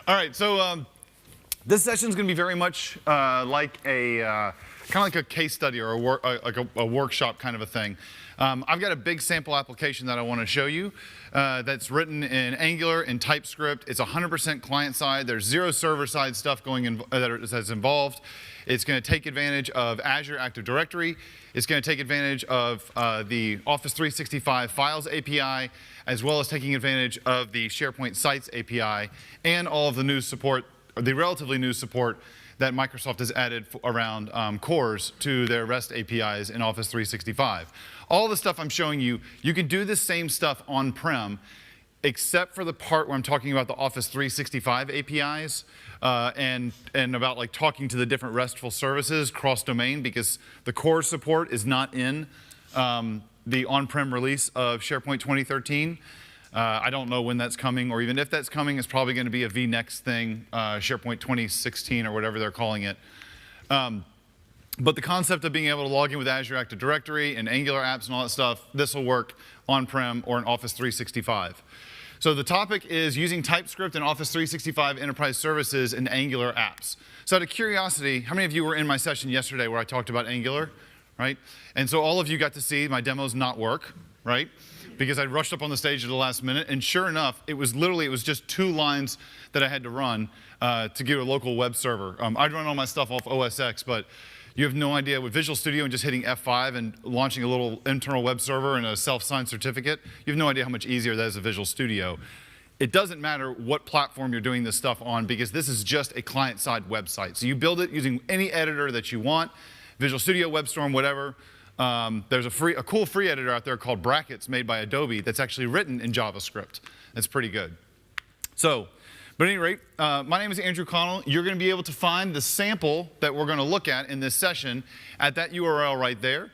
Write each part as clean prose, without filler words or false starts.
All right, so this session is going to be very much like a kind of like a case study or a workshop kind of a thing. I've got a big sample application that I want to show you that's written in Angular and TypeScript. It's 100% client side. There's zero server side stuff that's involved. It's going to take advantage of Azure Active Directory. It's going to take advantage of the Office 365 Files API, as well as taking advantage of the SharePoint Sites API and all of the new support, or the relatively new support that Microsoft has added around cores to their REST APIs in Office 365. All the stuff I'm showing you, you can do the same stuff on-prem, except for the part where I'm talking about the Office 365 APIs and about like talking to the different RESTful services cross-domain, because the core support is not in the on-prem release of SharePoint 2013. I don't know when that's coming, or even if that's coming, it's probably going to be a vNext thing, SharePoint 2016 or whatever they're calling it. But the concept of being able to log in with Azure Active Directory and Angular apps and all that stuff, this will work on-prem or in Office 365. So the topic is using TypeScript in Office 365 Enterprise Services and Angular apps. So out of curiosity, how many of you were in my session yesterday where I talked about Angular, right? And so all of you got to see my demos not work, right? Because I rushed up on the stage at the last minute, and sure enough, it was just 2 lines that I had to run to get a local web server. I'd run all my stuff off OS X, but you have no idea with Visual Studio and just hitting F5 and launching a little internal web server and a self-signed certificate, you have no idea how much easier that is with Visual Studio. It doesn't matter what platform you're doing this stuff on, because this is just a client-side website. So you build it using any editor that you want, Visual Studio, WebStorm, whatever. There's a cool free editor out there called Brackets made by Adobe that's actually written in JavaScript. That's pretty good. So, but at any rate, my name is Andrew Connell. You're going to be able to find the sample that we're going to look at in this session at that URL right there.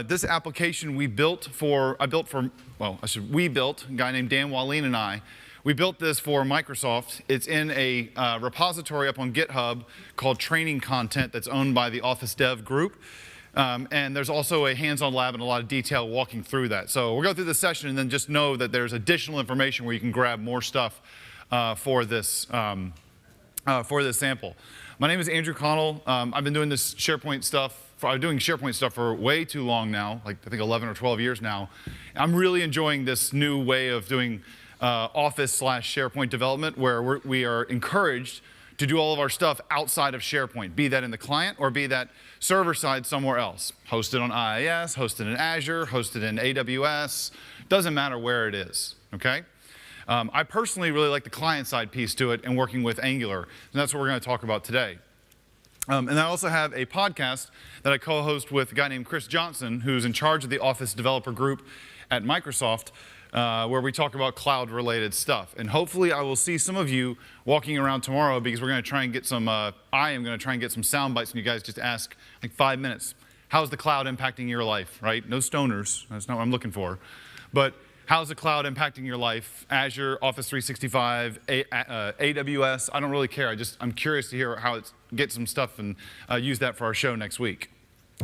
This application we built, a guy named Dan Wallin and I. We built this for Microsoft. It's in a repository up on GitHub called Training Content that's owned by the Office Dev group. And there's also a hands-on lab and a lot of detail walking through that. So we'll go through this session and then just know that there's additional information where you can grab more stuff for this sample. My name is Andrew Connell. I've been doing this SharePoint stuff. I've been doing SharePoint stuff for way too long now, like I think 11 or 12 years now. I'm really enjoying this new way of doing Office/SharePoint development, where we are encouraged to do all of our stuff outside of SharePoint, be that in the client or be that server side somewhere else. Hosted on IIS, hosted in Azure, hosted in AWS, doesn't matter where it is, okay? I personally really like the client side piece to it and working with Angular, and that's what we're going to talk about today. And I also have a podcast that I co-host with a guy named Chris Johnson, who's in charge of the Office developer group at Microsoft, where we talk about cloud-related stuff. And hopefully I will see some of you walking around tomorrow, because we're going to try and get some, I am going to try and get some sound bites, and you guys just ask like 5 minutes. How's the cloud impacting your life, right? No stoners, that's not what I'm looking for. But how's the cloud impacting your life? Azure, Office 365, AWS, I don't really care. I'm curious to hear how get some stuff and use that for our show next week.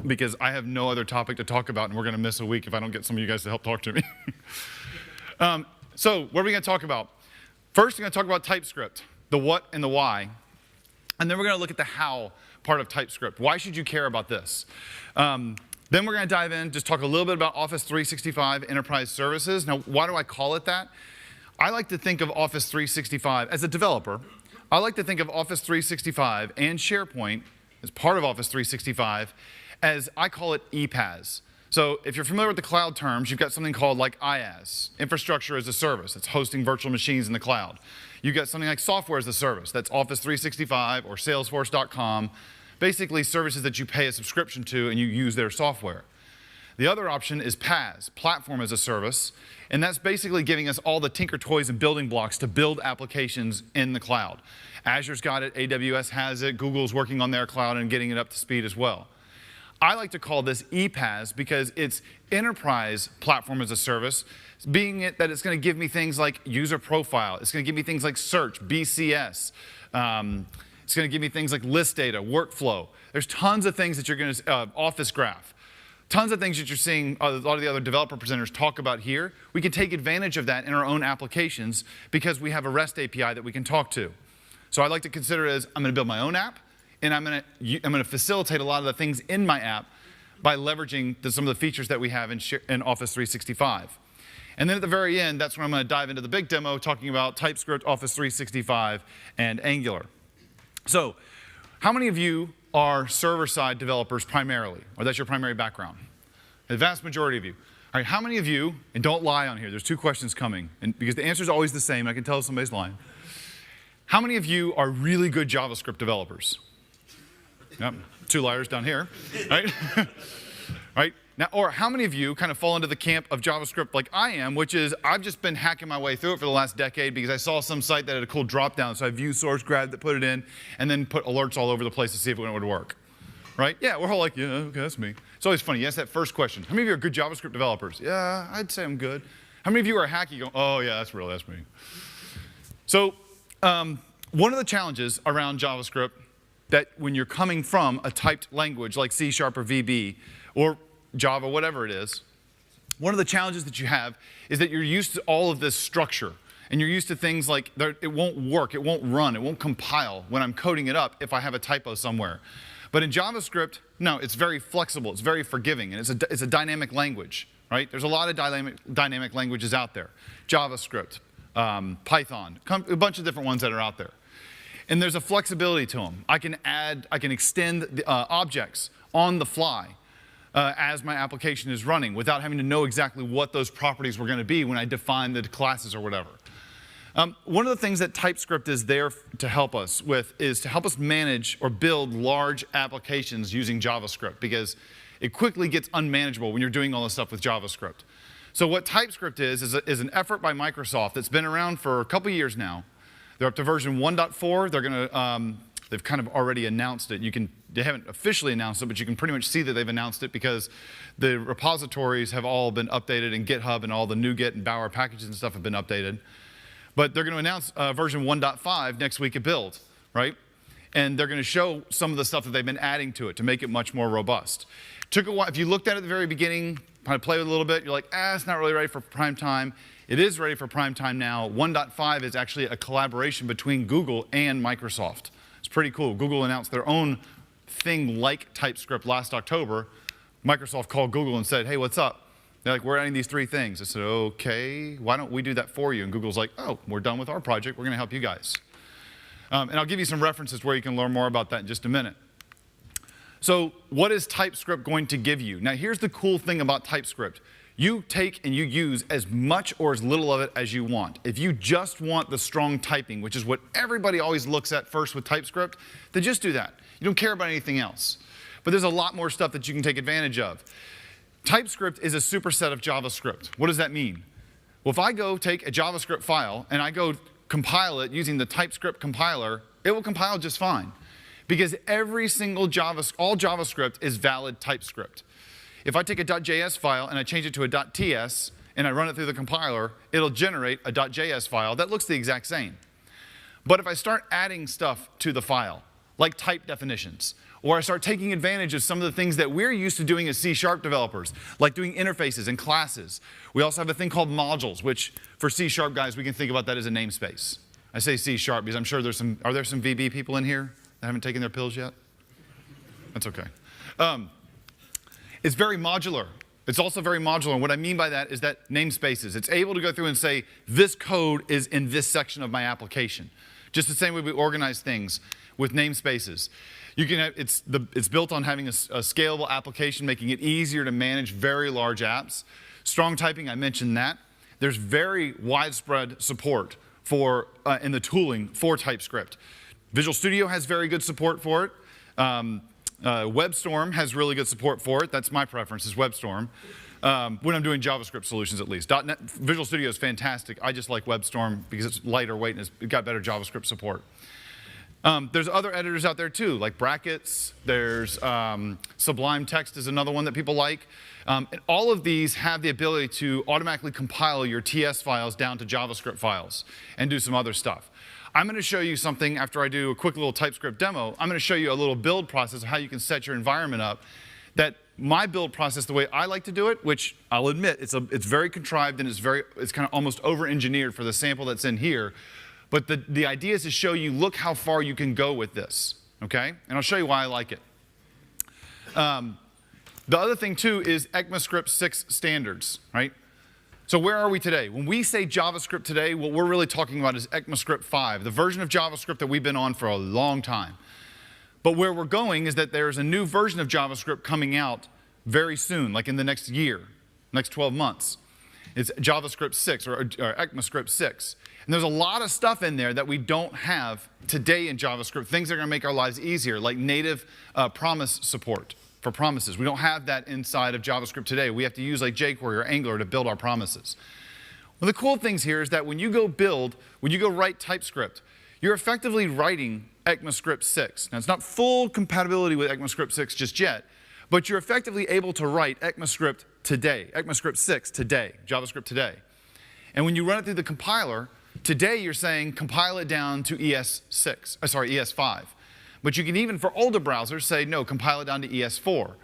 Because I have no other topic to talk about, and we're going to miss a week if I don't get some of you guys to help talk to me. So what are we going to talk about? First, we're going to talk about TypeScript, the what and the why. And then we're going to look at the how part of TypeScript. Why should you care about this? Then we're going to dive in, just talk a little bit about Office 365 Enterprise Services. Now, why do I call it that? I like to think of Office 365, as a developer, I like to think of Office 365 and SharePoint as part of Office 365 as, I call it EPAS. So if you're familiar with the cloud terms, you've got something called like IaaS, infrastructure as a service. That's hosting virtual machines in the cloud. You've got something like software as a service. That's Office 365 or Salesforce.com. Basically services that you pay a subscription to and you use their software. The other option is PaaS, platform as a service, and that's basically giving us all the tinker toys and building blocks to build applications in the cloud. Azure's got it, AWS has it, Google's working on their cloud and getting it up to speed as well. I like to call this EPaaS because it's enterprise platform as a service, being it that it's going to give me things like user profile, it's going to give me things like search, BCS, it's going to give me things like list data, workflow. There's tons of things that you're going to, Office Graph, tons of things that you're seeing a lot of the other developer presenters talk about here. We can take advantage of that in our own applications because we have a REST API that we can talk to. So I like to consider it as I'm going to build my own app, and I'm going to facilitate a lot of the things in my app by leveraging some of the features that we have in Office 365. And then at the very end, that's when I'm going to dive into the big demo talking about TypeScript, Office 365, and Angular. So how many of you are server-side developers primarily, or that's your primary background? The vast majority of you. All right, how many of you, and don't lie on here, there's 2 questions coming, and because the answer is always the same, I can tell if somebody's lying. How many of you are really good JavaScript developers? Yep, 2 liars down here, right? Right? Now, or how many of you kind of fall into the camp of JavaScript like I am, which is I've just been hacking my way through it for the last decade because I saw some site that had a cool drop-down, so I viewed source, grabbed it, put it in, and then put alerts all over the place to see if it would work. Right? Yeah, we're all like, yeah, okay, that's me. It's always funny. You ask that first question. How many of you are good JavaScript developers? Yeah, I'd say I'm good. How many of you are hacky? You go, oh, yeah, that's me. So one of the challenges around JavaScript that when you're coming from a typed language like C# or VB or Java, whatever it is, one of the challenges that you have is that you're used to all of this structure. And you're used to things like it won't work, it won't run, it won't compile when I'm coding it up if I have a typo somewhere. But in JavaScript, no, it's very flexible, it's very forgiving, and it's a dynamic language, right? There's a lot of dynamic languages out there. JavaScript, Python, a bunch of different ones that are out there. And there's a flexibility to them. I can extend the, objects on the fly as my application is running without having to know exactly what those properties were going to be when I define the classes or whatever. One of the things that TypeScript is there to help us with is to help us manage or build large applications using JavaScript because it quickly gets unmanageable when you're doing all this stuff with JavaScript. So what TypeScript is an effort by Microsoft that's been around for a couple years now. They're up to version 1.4. They're going to, they've kind of already announced it. They haven't officially announced it, but you can pretty much see that they've announced it because the repositories have all been updated in GitHub and all the NuGet and Bower packages and stuff have been updated. But they're going to announce version 1.5 next week at Build, right? And they're going to show some of the stuff that they've been adding to it to make it much more robust. Took a while. If you looked at it at the very beginning, kind of played with it a little bit, you're like, it's not really ready for prime time. It is ready for prime time now. 1.5 is actually a collaboration between Google and Microsoft. It's pretty cool. Google announced their own thing like TypeScript last October. Microsoft called Google and said, hey, what's up? They're like, we're adding these 3 things. I said, okay, why don't we do that for you? And Google's like, oh, we're done with our project. We're going to help you guys. And I'll give you some references where you can learn more about that in just a minute. So what is TypeScript going to give you? Now, here's the cool thing about TypeScript. You take and you use as much or as little of it as you want. If you just want the strong typing, which is what everybody always looks at first with TypeScript, then just do that. You don't care about anything else. But there's a lot more stuff that you can take advantage of. TypeScript is a superset of JavaScript. What does that mean? Well, if I go take a JavaScript file and I go compile it using the TypeScript compiler, it will compile just fine. Because every single all JavaScript is valid TypeScript. If I take a .js file and I change it to a .ts and I run it through the compiler, it'll generate a .js file that looks the exact same. But if I start adding stuff to the file, like type definitions, or I start taking advantage of some of the things that we're used to doing as C# developers, like doing interfaces and classes. We also have a thing called modules, which for C# guys, we can think about that as a namespace. I say C# because I'm sure are there some VB people in here that haven't taken their pills yet? That's okay. It's very modular. It's also very modular. And what I mean by that is that namespaces. It's able to go through and say, this code is in this section of my application. Just the same way we organize things with namespaces. You can have, it's built on having a scalable application, making it easier to manage very large apps. Strong typing, I mentioned that. There's very widespread support for, in the tooling for TypeScript. Visual Studio has very good support for it. WebStorm has really good support for it. That's my preference, is WebStorm. When I'm doing JavaScript solutions, at least. Visual Studio is fantastic. I just like WebStorm because it's lighter weight and it's got better JavaScript support. There's other editors out there too, like Brackets. There's Sublime Text is another one that people like. And all of these have the ability to automatically compile your TS files down to JavaScript files and do some other stuff. I'm going to show you something after I do a quick little TypeScript demo. I'm going to show you a little build process of how you can set your environment up. That my build process, the way I like to do it, which I'll admit it's very contrived and it's kind of almost over-engineered for the sample that's in here. But the idea is to show you, look how far you can go with this, okay? And I'll show you why I like it. The other thing, too, is ECMAScript 6 standards, right? So where are we today? When we say JavaScript today, what we're really talking about is ECMAScript 5, the version of JavaScript that we've been on for a long time. But where we're going is that there's a new version of JavaScript coming out very soon, like in the next year, next 12 months. It's JavaScript 6 or ECMAScript 6. And there's a lot of stuff in there that we don't have today in JavaScript, things that are going to make our lives easier, like native promise support for promises. We don't have that inside of JavaScript today. We have to use like jQuery or Angular to build our promises. One of the cool things here is that when you go write TypeScript, you're effectively writing ECMAScript 6. Now, it's not full compatibility with ECMAScript 6 just yet, but you're effectively able to write ECMAScript today, ECMAScript 6 today, JavaScript today. And when you run it through the compiler, today you're saying compile it down to ES5. But you can even, for older browsers, say, no, compile it down to ES4.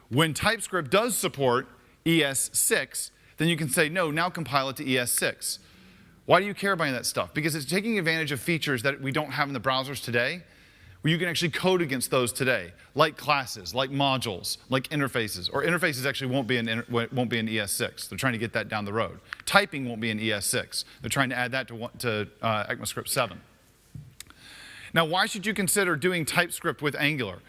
When TypeScript does support ES6, then you can say, no, now compile it to ES6. Why do you care about that stuff? Because it's taking advantage of features that we don't have in the browsers today, where you can actually code against those today, like classes, like modules, like interfaces. Or interfaces actually won't be in ES6. They're trying to get that down the road. Typing won't be in ES6. They're trying to add that to ECMAScript 7. Now, why should you consider doing TypeScript with Angular?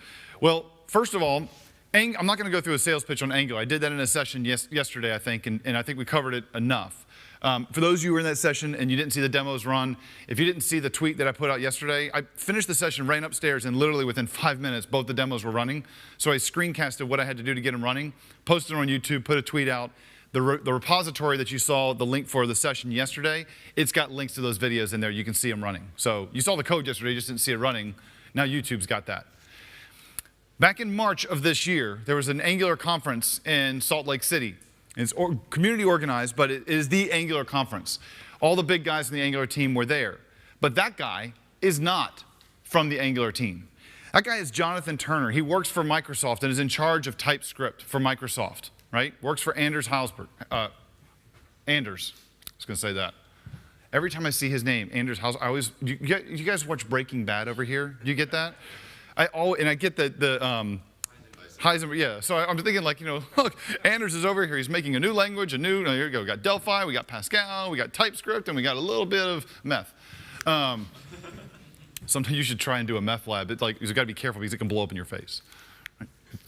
Well, first of all, I'm not going to go through a sales pitch on Angular. I did that in a session yesterday, I think, and I think we covered it enough. For those of you who were in that session and you didn't see the demos run, if you didn't see the tweet that I put out yesterday, I finished the session, ran upstairs, and literally within 5 minutes, both the demos were running. So I screencasted what I had to do to get them running, posted it on YouTube, put a tweet out. The repository that you saw the link for the session yesterday, it's got links to those videos in there. You can see them running. So you saw the code yesterday, you just didn't see it running. Now YouTube's got that. Back in March of this year, there was an Angular conference in Salt Lake City. It's community organized, but it is the Angular conference. All the big guys in the Angular team were there. But that guy is not from the Angular team. That guy is Jonathan Turner. He works for Microsoft and is in charge of TypeScript for Microsoft. Right? Works for Anders Hausberg. Anders. I was going to say that. Every time I see his name, Anders Hausberg, I always, you guys watch Breaking Bad over here? Do you get that? I get the Heisenberg, yeah. So I'm thinking like, look, Anders is over here. He's making a new language, here we go. We got Delphi, we got Pascal, we got TypeScript, and we got a little bit of meth. Sometimes you should try and do a meth lab. It's like, you've got to be careful because it can blow up in your face.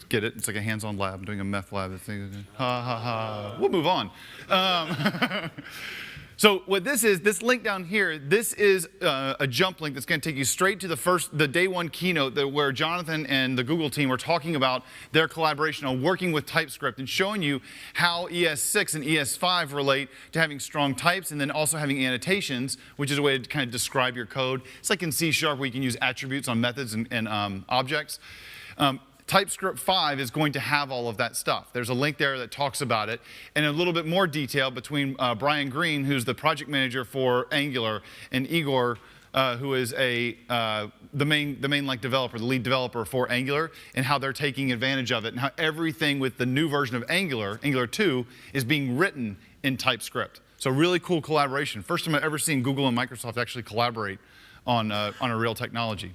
Get it? It's like a hands-on lab. I'm doing a meth lab. Ha, ha, ha. We'll move on. So what this link down here, this is a jump link that's going to take you straight to the day one keynote where Jonathan and the Google team were talking about their collaboration on working with TypeScript and showing you how ES6 and ES5 relate to having strong types and then also having annotations, which is a way to kind of describe your code. It's like in C# where you can use attributes on methods and objects. TypeScript 5 is going to have all of that stuff. There's a link there that talks about it in a little bit more detail between Brian Green, who's the project manager for Angular, and Igor, who is the main developer, the lead developer for Angular, and how they're taking advantage of it, and how everything with the new version of Angular, Angular 2, is being written in TypeScript. So really cool collaboration. First time I've ever seen Google and Microsoft actually collaborate on a real technology.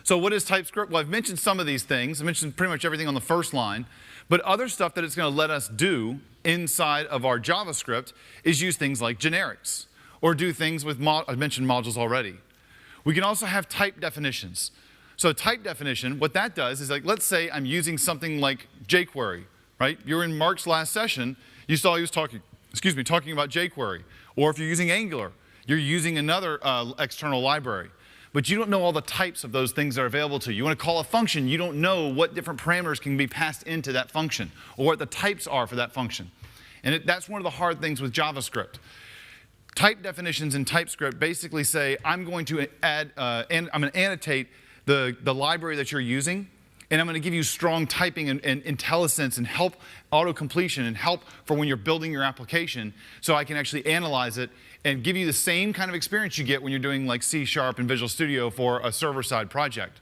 So what is TypeScript? Well, I've mentioned some of these things. I mentioned pretty much everything on the first line. But other stuff that it's going to let us do inside of our JavaScript is use things like generics, or do things with, I mentioned modules already. We can also have type definitions. So a type definition, what that does is, like, let's say I'm using something like jQuery, right? You're in Mark's last session, you saw he was talking about jQuery. Or if you're using Angular, you're using another external library. But you don't know all the types of those things that are available to you. You want to call a function, you don't know what different parameters can be passed into that function, or what the types are for that function. And that's one of the hard things with JavaScript. Type definitions in TypeScript basically say, I'm going to annotate the library that you're using, and I'm going to give you strong typing and IntelliSense and help auto-completion and help for when you're building your application, so I can actually analyze it and give you the same kind of experience you get when you're doing like C# and Visual Studio for a server-side project.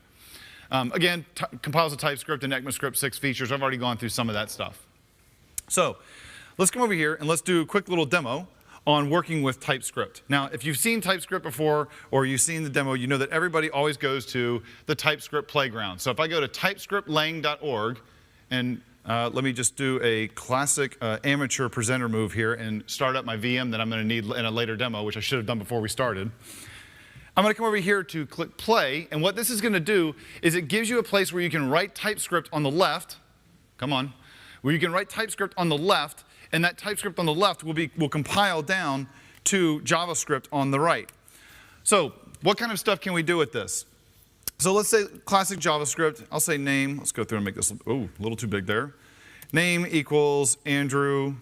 Again, compiles to TypeScript and ECMAScript 6 features. I've already gone through some of that stuff. So let's come over here and let's do a quick little demo on working with TypeScript. Now, if you've seen TypeScript before or you've seen the demo, you know that everybody always goes to the TypeScript playground. So if I go to typescriptlang.org, and let me just do a classic amateur presenter move here and start up my VM that I'm going to need in a later demo, which I should have done before we started. I'm going to come over here to click play, and what this is going to do is it gives you a place where you can write TypeScript on the left. Come on. Where you can write TypeScript on the left, and that TypeScript on the left will compile down to JavaScript on the right. So what kind of stuff can we do with this? So let's say classic JavaScript. I'll say name. Let's go through and make this, oh, a little too big there. Name equals Andrew,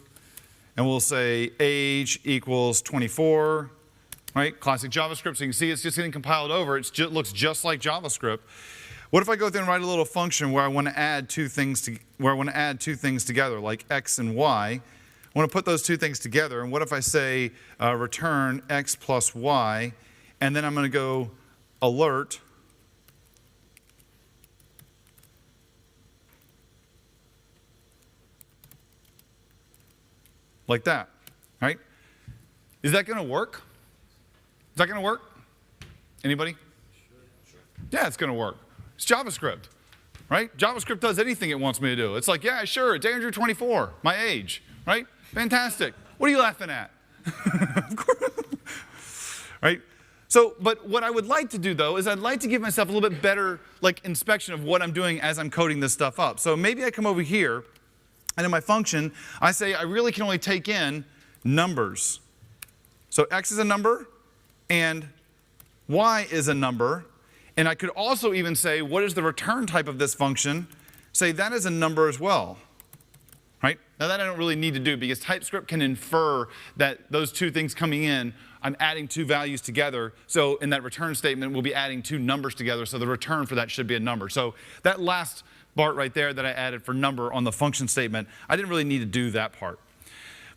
and we'll say age equals 24. Right? Classic JavaScript, so you can see it's just getting compiled over. It looks just like JavaScript. What if I go through and write a little function where I want to add two things together, like x and y? I want to put those two things together, and what if I say return x plus y, and then I'm going to go alert like that, right? Is that going to work? Is that going to work? Anybody? Sure. Yeah, it's going to work. It's JavaScript, right? JavaScript does anything it wants me to do. It's like, yeah, sure, it's Andrew 24, my age, right? Fantastic. What are you laughing at? Right? So, but what I would like to do, though, is I'd like to give myself a little bit better inspection of what I'm doing as I'm coding this stuff up. So maybe I come over here, and in my function, I say I really can only take in numbers. So x is a number, and y is a number, and I could also even say, what is the return type of this function? Say that is a number as well, right? Now that I don't really need to do because TypeScript can infer that those two things coming in, I'm adding two values together, so in that return statement we'll be adding two numbers together, so the return for that should be a number. So that last part right there that I added for number on the function statement, I didn't really need to do that part.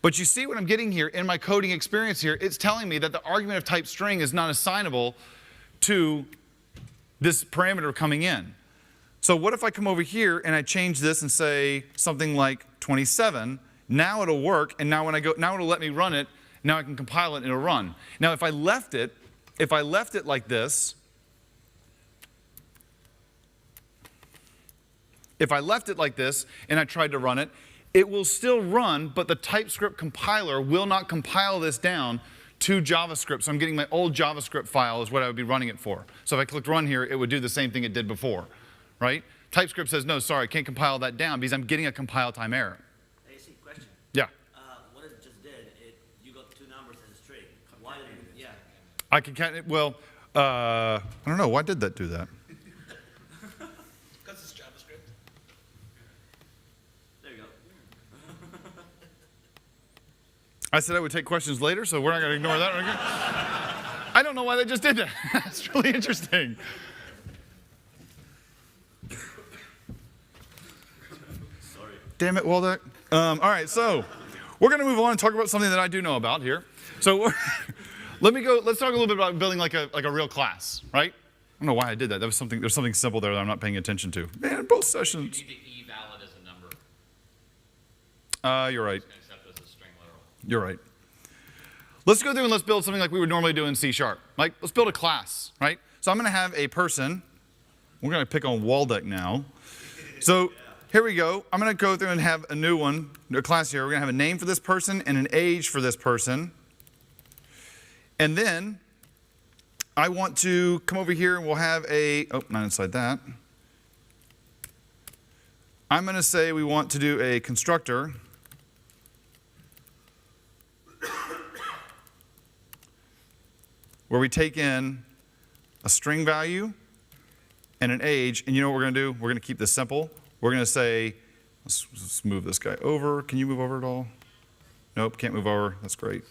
But you see what I'm getting here in my coding experience here, it's telling me that the argument of type string is not assignable to this parameter coming in. So what if I come over here and I change this and say something like 27, now it'll work, and now when I go, now it'll let me run it, now I can compile it and it'll run. Now if I left it like this, and I tried to run it, it will still run, but the TypeScript compiler will not compile this down to JavaScript. So I'm getting my old JavaScript file is what I would be running it for. So if I clicked run here, it would do the same thing it did before, right? TypeScript says, no, sorry, I can't compile that down because I'm getting a compile time error. Hey, see, question. Yeah. What it just did, you got two numbers and a string. Why did it, yeah. I can count it, well, I don't know, why did that do that? Because it's JavaScript. There you go. I said I would take questions later, so we're not going to ignore that. I don't know why they just did that. That's really interesting. Sorry. Damn it, Waldeck. All right, so we're going to move on and talk about something that I do know about here. So let's talk a little bit about building like a real class, right? I don't know why I did that. There's something simple there that I'm not paying attention to. Man, in both sessions. You need to e-valid as a number. You're right. Except as a string literal. You're right. Let's go through and let's build something like we would normally do in C#. Like, let's build a class, right? So I'm going to have a person. We're going to pick on Waldeck now. So here we go. I'm going to go through and have a new one, a class here. We're going to have a name for this person and an age for this person. And then I want to come over here and we'll have a, oh, not inside that. I'm going to say we want to do a constructor. Where we take in a string value and an age, and you know what we're going to do? We're going to keep this simple. We're going to say, let's move this guy over. Can you move over at all? Nope, can't move over. That's great.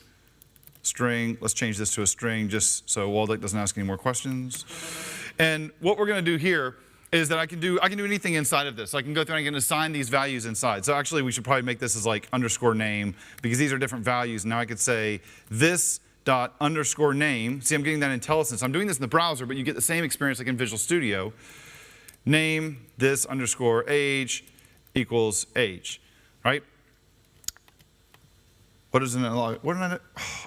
String, let's change this to a string just so Waldeck doesn't ask any more questions. And what we're going to do here is that I can do anything inside of this. So I can go through and I can assign these values inside. So actually we should probably make this as like underscore name because these are different values. Now I could say this dot underscore name. See, I'm getting that IntelliSense. I'm doing this in the browser, but you get the same experience like in Visual Studio. Name this underscore age equals age, right? what is it? What did I?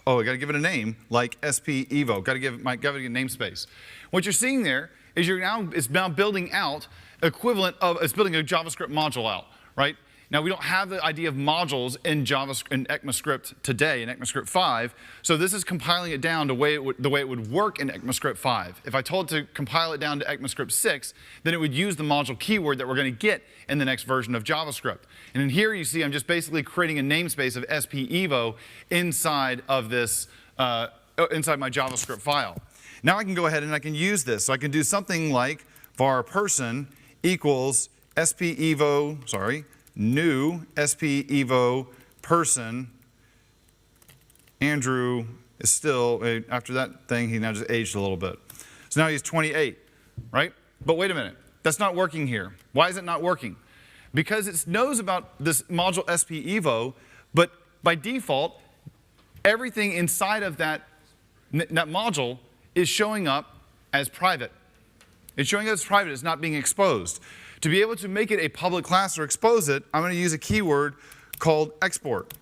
Oh, I got to give it a name like SP Evo. Got to give it a namespace. What you're seeing there is it's now building out equivalent of it's building a JavaScript module out, right? Now we don't have the idea of modules in JavaScript in ECMAScript today in ECMAScript 5, so this is compiling it down to the way it would work in ECMAScript 5. If I told it to compile it down to ECMAScript 6, then it would use the module keyword that we're going to get in the next version of JavaScript. And in here you see I'm just basically creating a namespace of SP Evo inside of this inside my JavaScript file. Now I can go ahead and I can use this. So I can do something like var person equals SP Evo, new SP Evo person. Andrew is still, after that thing, he now just aged a little bit. So now he's 28, right? But wait a minute, that's not working here. Why is it not working? Because it knows about this module SP Evo, but by default, everything inside of that module is showing up as private. It's showing up as private, it's not being exposed. To be able to make it a public class or expose it, I'm going to use a keyword called export.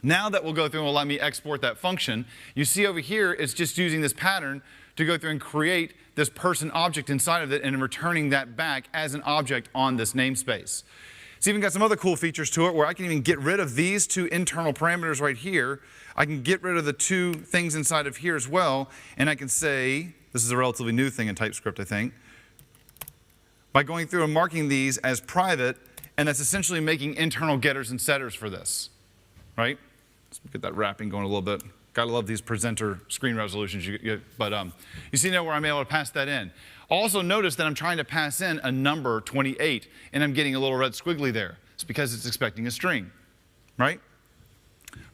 Now that will go through and will allow me export that function. You see over here, it's just using this pattern to go through and create this person object inside of it and returning that back as an object on this namespace. It's even got some other cool features to it where I can even get rid of these two internal parameters right here. I can get rid of the two things inside of here as well, and I can say, this is a relatively new thing in TypeScript, I think, by going through and marking these as private, and that's essentially making internal getters and setters for this, right? Let's get that wrapping going a little bit. Gotta love these presenter screen resolutions. But you see now where I'm able to pass that in. Also notice that I'm trying to pass in a number 28, and I'm getting a little red squiggly there. It's because it's expecting a string, right?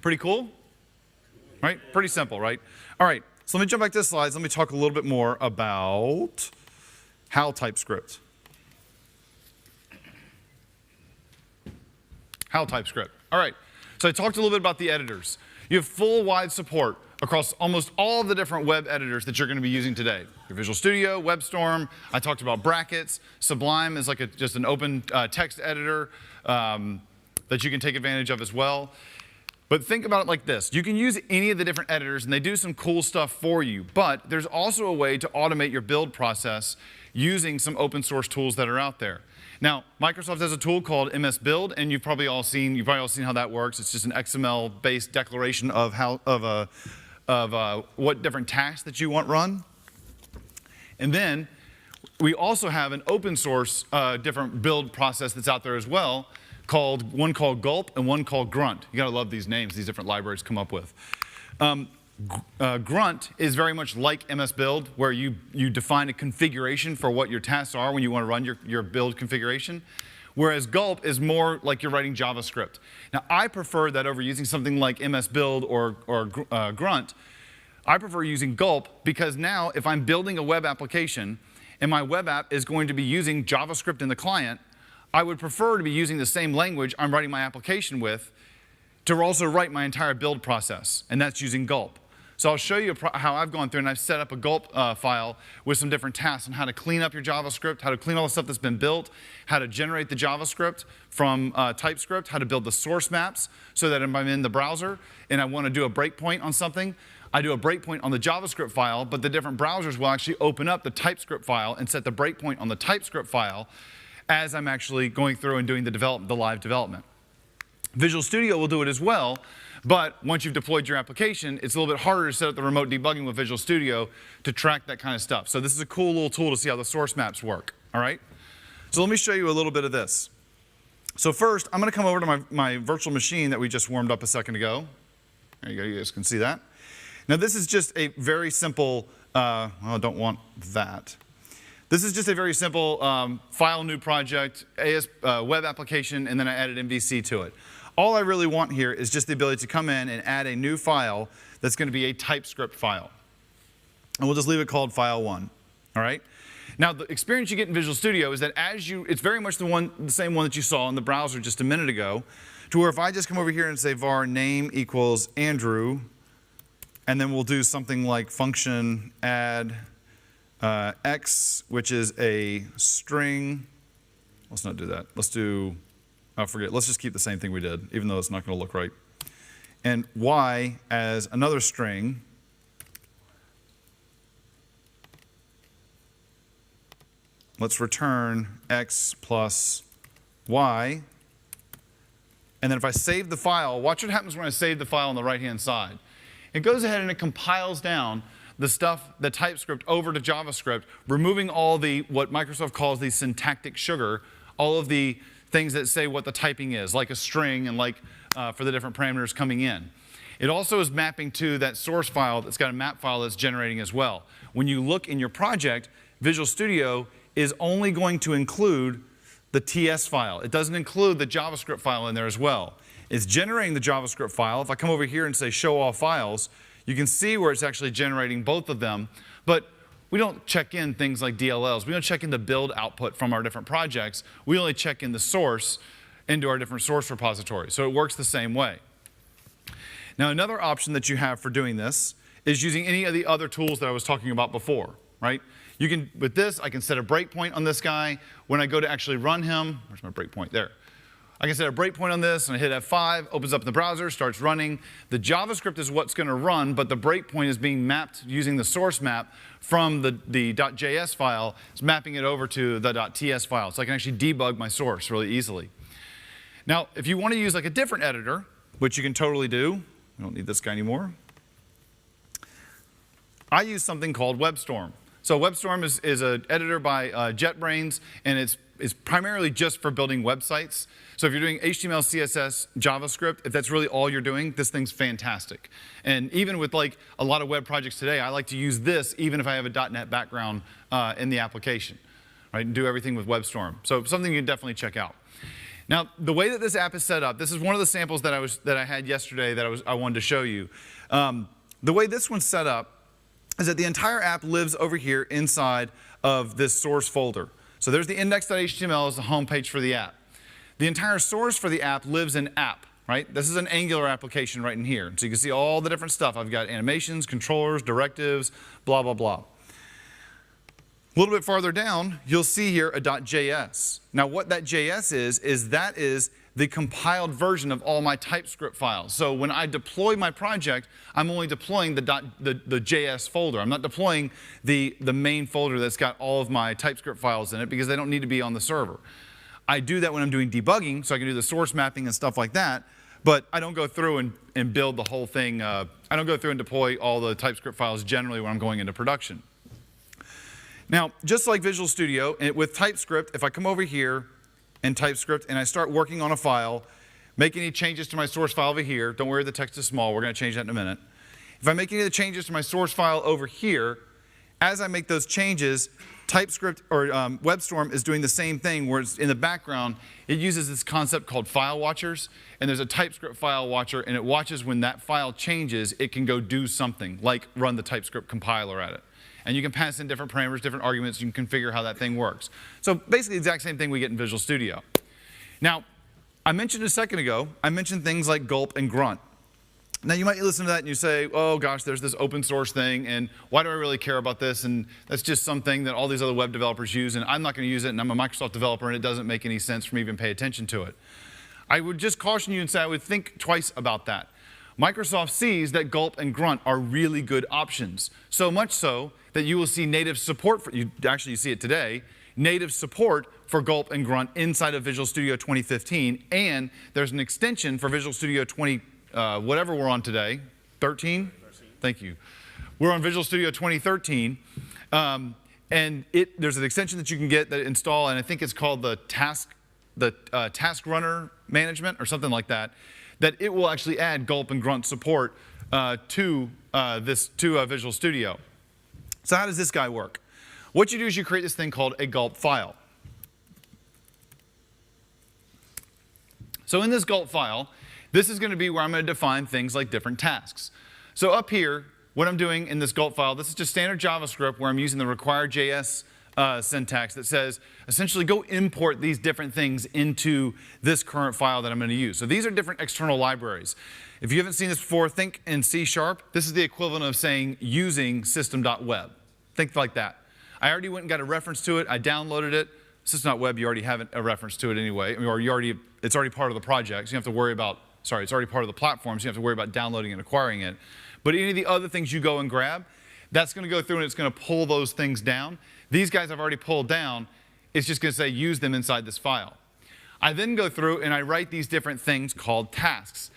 Pretty cool, right? Pretty simple, right? All right, so let me jump back to the slides. Let me talk a little bit more about how TypeScript. How TypeScript. All right, so I talked a little bit about the editors. You have full wide support across almost all of the different web editors that you're going to be using today. Your Visual Studio, WebStorm, I talked about brackets. Sublime is like just an open text editor that you can take advantage of as well. But think about it like this. You can use any of the different editors and they do some cool stuff for you, but there's also a way to automate your build process using some open source tools that are out there. Now, Microsoft has a tool called MS Build, and you've probably all seen how that works. It's just an XML-based declaration of what different tasks that you want run. And then we also have an open source different build process that's out there as well, one called Gulp and one called Grunt. You gotta love these names these different libraries come up with. Grunt is very much like MS Build, where you define a configuration for what your tasks are when you want to run your build configuration, whereas Gulp is more like you're writing JavaScript. Now, I prefer that over using something like MS Build or Grunt. I prefer using Gulp because now if I'm building a web application and my web app is going to be using JavaScript in the client, I would prefer to be using the same language I'm writing my application with to also write my entire build process, and that's using Gulp. So I'll show you how I've gone through and I've set up a Gulp file with some different tasks on how to clean up your JavaScript, how to clean all the stuff that's been built, how to generate the JavaScript from TypeScript, how to build the source maps so that if I'm in the browser and I want to do a breakpoint on something, I do a breakpoint on the JavaScript file, but the different browsers will actually open up the TypeScript file and set the breakpoint on the TypeScript file as I'm actually going through and doing the live development. Visual Studio will do it as well, but once you've deployed your application, it's a little bit harder to set up the remote debugging with Visual Studio to track that kind of stuff. So this is a cool little tool to see how the source maps work, all right? So let me show you a little bit of this. So first, I'm going to come over to my virtual machine that we just warmed up a second ago. There you go, you guys can see that. Now this is just a very simple, well, I don't want that. This is just a very simple file new project, web application, and then I added MVC to it. All I really want here is just the ability to come in and add a new file that's going to be a TypeScript file. And we'll just leave it called file1, all right? Now, the experience you get in Visual Studio is that it's very much the same one that you saw in the browser just a minute ago, to where if I just come over here and say var name equals Andrew, and then we'll do something like function add x, which is a string. Let's not do that. Let's do, oh, forget. Let's just keep the same thing we did, even though it's not going to look right. and y as another string. Let's return x plus y. And then if I save the file, watch what happens when I save the file on the right-hand side. It goes ahead and it compiles down the stuff, the TypeScript, over to JavaScript, removing all the, what Microsoft calls the syntactic sugar, all of the things that say what the typing is, like a string and like for the different parameters coming in. It also is mapping to that source file that's got a map file that's generating as well. When you look in your project, Visual Studio is only going to include the TS file. It doesn't include the JavaScript file in there as well. It's generating the JavaScript file. If I come over here and say show all files, you can see where it's actually generating both of them, but we don't check in things like DLLs. We don't check in the build output from our different projects. We only check in the source into our different source repositories. So it works the same way. Now another option that you have for doing this is using any of the other tools that I was talking about before, right? You can, with this, I can set a breakpoint on this guy. When I go to actually run him, where's my breakpoint? There. I can set a breakpoint on this, and I hit F5, opens up the browser, starts running. The JavaScript is what's going to run, but the breakpoint is being mapped using the source map from the .js file. It's mapping it over to the .ts file, so I can actually debug my source really easily. Now, if you want to use like a different editor, which you can totally do, I don't need this guy anymore. I use something called WebStorm. So WebStorm is an editor by JetBrains, and it's primarily just for building websites. So if you're doing HTML, CSS, JavaScript, if that's really all you're doing, this thing's fantastic. And even with like a lot of web projects today, I like to use this even if I have a .NET background in the application, right? And do everything with WebStorm. So something you can definitely check out. Now, the way that this app is set up, this is one of the samples that I had yesterday that I wanted to show you. The way this one's set up is that the entire app lives over here inside of this source folder. So there's the index.html is the home page for the app. The entire source for the app lives in app, right? This is an Angular application right in here. So you can see all the different stuff. I've got animations, controllers, directives, blah, blah, blah. A little bit farther down, you'll see here a .js. Now what that JS is that is the compiled version of all my TypeScript files. So when I deploy my project, I'm only deploying the JS folder. I'm not deploying the main folder that's got all of my TypeScript files in it because they don't need to be on the server. I do that when I'm doing debugging, so I can do the source mapping and stuff like that, but I don't go through and build the whole thing. I don't go through and deploy all the TypeScript files generally when I'm going into production. Now, just like Visual Studio, with TypeScript, if I come over here in TypeScript and I start working on a file, make any changes to my source file over here, don't worry the text is small, we're going to change that in a minute. If I make any of the changes to my source file over here, as I make those changes, TypeScript or WebStorm is doing the same thing where it's in the background, it uses this concept called file watchers, and there's a TypeScript file watcher, and it watches when that file changes, it can go do something, like run the TypeScript compiler at it. And you can pass in different parameters, different arguments, you can configure how that thing works. So basically the exact same thing we get in Visual Studio. Now, I mentioned a second ago, I mentioned things like gulp and grunt. Now you might listen to that and you say, oh gosh, there's this open source thing, and why do I really care about this? And that's just something that all these other web developers use, and I'm not going to use it, and I'm a Microsoft developer, and it doesn't make any sense for me to even pay attention to it. I would just caution you and say I would think twice about that. Microsoft sees that gulp and grunt are really good options, so much so that you will see native support for, you see it today, native support for gulp and grunt inside of Visual Studio 2015, and there's an extension for Visual Studio 20, whatever we're on today, 13? Thank you. We're on Visual Studio 2013, and there's an extension that you can get that install, and I think it's called the task runner management or something like that, that it will actually add gulp and grunt support to Visual Studio. So how does this guy work? What you do is you create this thing called a gulp file. So in this gulp file, this is going to be where I'm going to define things like different tasks. So up here, what I'm doing in this gulp file, this is just standard JavaScript where I'm using the required JS syntax that says, essentially go import these different things into this current file that I'm going to use. So these are different external libraries. If you haven't seen this before, think in C#. This is the equivalent of saying using system.web. Think like that. I already went and got a reference to it. I downloaded it. System.web, you already have a reference to it anyway, or it's already part of the project, so you don't have to worry about Sorry, it's already part of the platform, so you don't have to worry about downloading and acquiring it. But any of the other things you go and grab, that's going to go through and it's going to pull those things down. These guys I've already pulled down. It's just going to say use them inside this file. I then go through and I write these different things called tasks.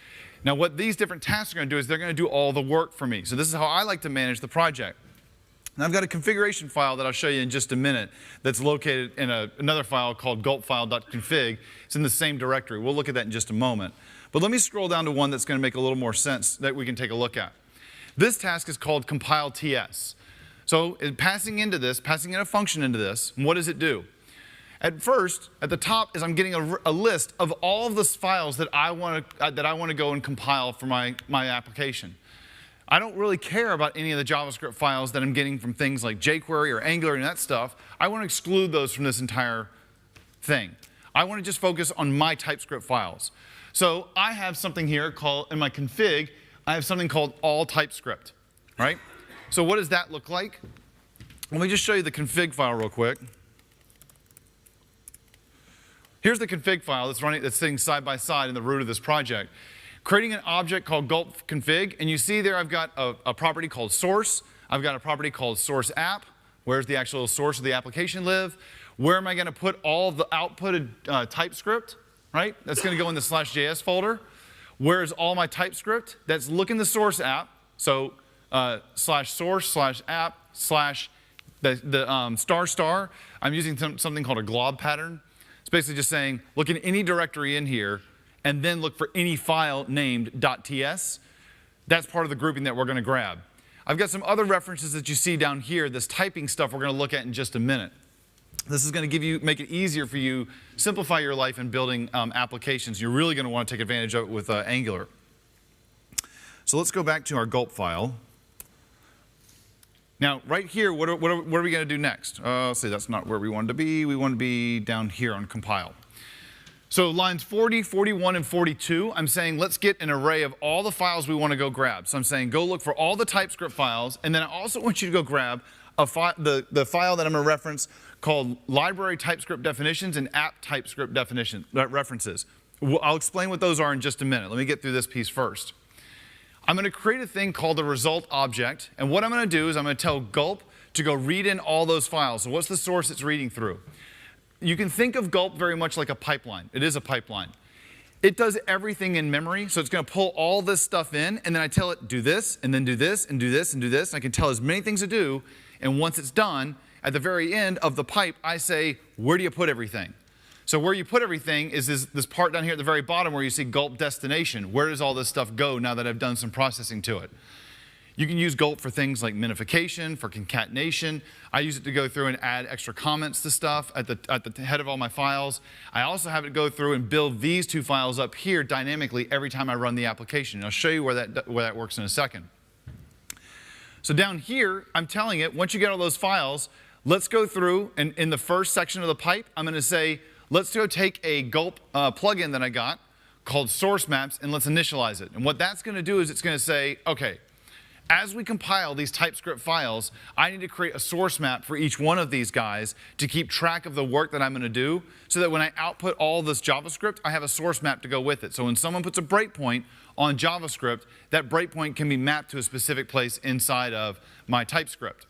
Now what these different tasks are going to do is they're going to do all the work for me. So this is how I like to manage the project. And I've got a configuration file that I'll show you in just a minute that's located in another file called gulpfile.config. It's in the same directory. We'll look at that in just a moment. But let me scroll down to one that's going to make a little more sense that we can take a look at. This task is called compile TS. So passing in a function into this, what does it do? At first, at the top is I'm getting a list of all of the files that I want to go and compile for my application. I don't really care about any of the JavaScript files that I'm getting from things like jQuery or Angular and that stuff. I want to exclude those from this entire thing. I want to just focus on my TypeScript files. So I have something here called, in my config, I have something called all TypeScript, right? So what does that look like? Let me just show you the config file real quick. Here's the config file that's sitting side by side in the root of this project. Creating an object called gulp config, and you see there I've got a property called source. I've got a property called source app. Where's the actual source of the application live? Where am I going to put all of the outputted TypeScript, right? That's going to go in the /js folder. Where's all my TypeScript? That's look in the source app. So /source/app/ the ***. I'm using something called a glob pattern. It's basically just saying, look in any directory in here, and then look for any file named .ts. That's part of the grouping that we're going to grab. I've got some other references that you see down here, this typing stuff we're going to look at in just a minute. This is going to make it easier for you, simplify your life in building applications. You're really going to want to take advantage of it with Angular. So let's go back to our gulp file. Now, right here, what are we going to do next? Let's see, that's not where we wanted to be. We want to be down here on compile. So lines 40, 41, and 42, I'm saying let's get an array of all the files we want to go grab. So I'm saying go look for all the TypeScript files, and then I also want you to go grab the file that I'm going to reference called library TypeScript definitions and app TypeScript references. I'll explain what those are in just a minute. Let me get through this piece first. I'm going to create a thing called the result object, and what I'm going to do is I'm going to tell gulp to go read in all those files. So what's the source it's reading through? You can think of gulp very much like a pipeline. It is a pipeline. It does everything in memory, so it's going to pull all this stuff in, and then I tell it do this, and then do this, and do this, and do this. And I can tell as many things to do, and once it's done, at the very end of the pipe, I say, where do you put everything? So where you put everything is this part down here at the very bottom where you see gulp destination. Where does all this stuff go now that I've done some processing to it? You can use gulp for things like minification, for concatenation. I use it to go through and add extra comments to stuff at the head of all my files. I also have it go through and build these two files up here dynamically every time I run the application. And I'll show you where that works in a second. So down here, I'm telling it, once you get all those files, let's go through, and in the first section of the pipe, I'm going to say, let's go take a gulp plugin that I got called source maps, and let's initialize it. And what that's going to do is it's going to say, okay, as we compile these TypeScript files, I need to create a source map for each one of these guys to keep track of the work that I'm going to do, so that when I output all this JavaScript, I have a source map to go with it. So when someone puts a breakpoint on JavaScript, that breakpoint can be mapped to a specific place inside of my TypeScript.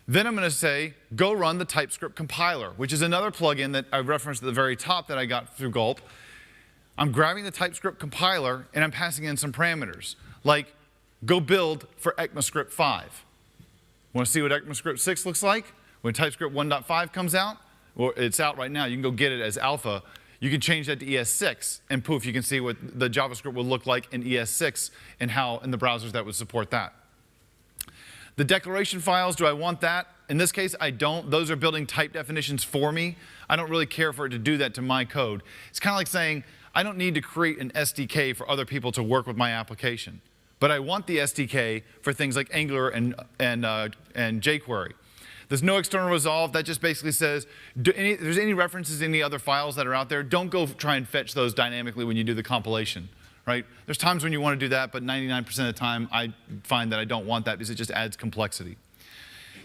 Then I'm going to say, go run the TypeScript compiler, which is another plugin that I referenced at the very top that I got through gulp. I'm grabbing the TypeScript compiler, and I'm passing in some parameters, like go build for ECMAScript 5. Want to see what ECMAScript 6 looks like? When TypeScript 1.5 comes out, well, it's out right now. You can go get it as alpha. You can change that to ES6, and poof, you can see what the JavaScript would look like in ES6 and how in the browsers that would support that. The declaration files, do I want that? In this case, I don't. Those are building type definitions for me. I don't really care for it to do that to my code. It's kind of like saying, I don't need to create an SDK for other people to work with my application. But I want the SDK for things like Angular and jQuery. There's no external resolve. That just basically says, if there's any references to any other files that are out there, don't go try and fetch those dynamically when you do the compilation. Right? There's times when you want to do that, but 99% of the time I find that I don't want that because it just adds complexity.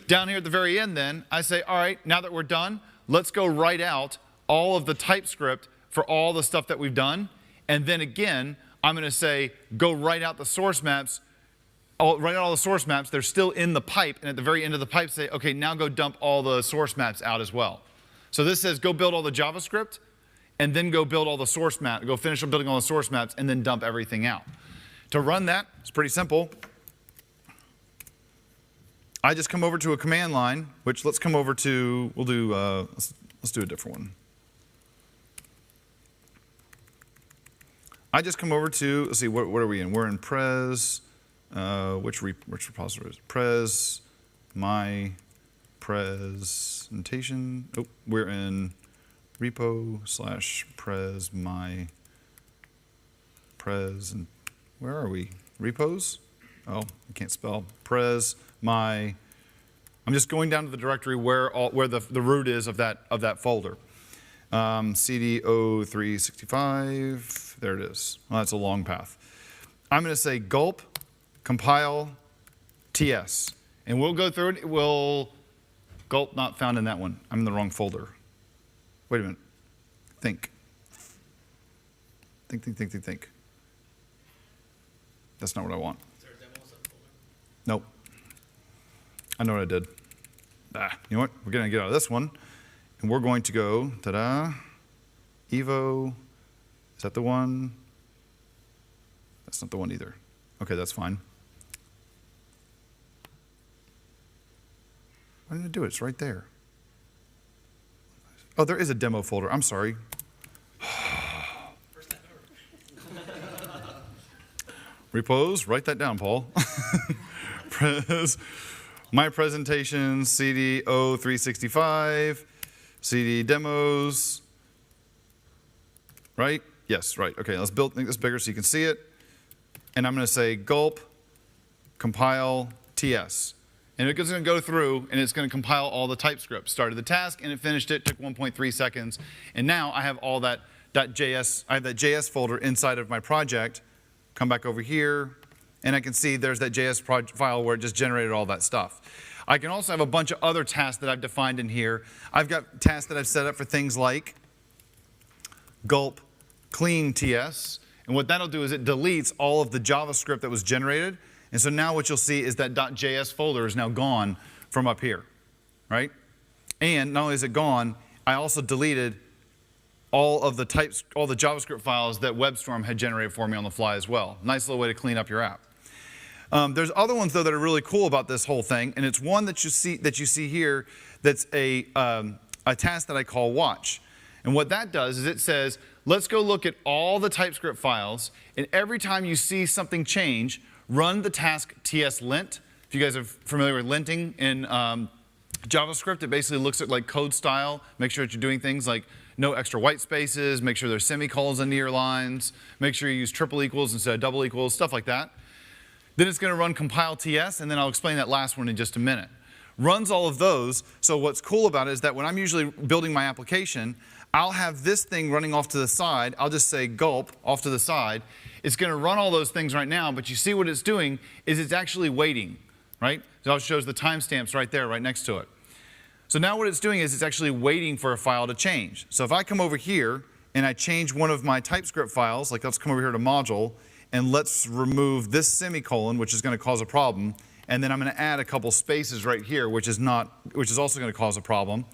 Down here at the very end then, I say, all right, now that we're done, let's go write out all of the TypeScript for all the stuff that we've done. And then again, I'm going to say, go write out the source maps. I'll write out all the source maps. They're still in the pipe. And at the very end of the pipe, say, OK, now go dump all the source maps out as well. So this says, go build all the JavaScript, and then go build all the source maps. Go finish building all the source maps, and then dump everything out. To run that, it's pretty simple. I just come over to a command line, which let's come over to, we'll do, let's do a different one. I just come over to, let's see, what are we in? We're in Pres, which repository is it? Pres, my presentation. Oh, we're in repo/pres my pres, and where are we? Repos? Oh, I can't spell. Pres my. I'm just going down to the directory where the root is of that folder. CD 0365. There it is. Well, that's a long path. I'm going to say gulp compile ts, and we'll go through it. We'll gulp not found in that one. I'm in the wrong folder. Wait a minute. Think. That's not what I want. Is there a demo subfolder? Nope. I know what I did. You know what? We're going to get out of this one, and we're going to go, ta-da, Evo. Is that the one? That's not the one either. Okay, that's fine. Why didn't it do it? It's right there. Oh, there is a demo folder. I'm sorry. Repos, write that down, Paul. My presentation, CD 0365, CD demos. Right? Yes, right. Okay, let's make this bigger so you can see it. And I'm going to say gulp compile ts. And it's going to go through, and it's going to compile all the TypeScript. Started the task, and it finished it. Took 1.3 seconds. And now I have all that .js. I have that JS folder inside of my project. Come back over here, and I can see there's that JS file where it just generated all that stuff. I can also have a bunch of other tasks that I've defined in here. I've got tasks that I've set up for things like gulp clean ts. And what that'll do is it deletes all of the JavaScript that was generated. And so now what you'll see is that .js folder is now gone from up here, right? And not only is it gone, I also deleted all the JavaScript files that WebStorm had generated for me on the fly as well. Nice little way to clean up your app. There's other ones though that are really cool about this whole thing, and it's one that you see here that's a task that I call watch. And what that does is it says, let's go look at all the TypeScript files, and every time you see something change, run the task tslint. If you guys are familiar with linting in JavaScript, it basically looks at like code style, make sure that you're doing things like no extra white spaces, make sure there's semicolons into your lines, make sure you use triple equals instead of double equals, stuff like that. Then it's going to run compile ts, and then I'll explain that last one in just a minute. Runs all of those, so what's cool about it is that when I'm usually building my application, I'll have this thing running off to the side. I'll just say gulp off to the side. It's going to run all those things right now, but you see what it's doing is it's actually waiting, right? So it shows the timestamps right there, right next to it. So now what it's doing is it's actually waiting for a file to change. So if I come over here and I change one of my TypeScript files, like let's come over here to module, and let's remove this semicolon, which is going to cause a problem, and then I'm going to add a couple spaces right here, which is also going to cause a problem.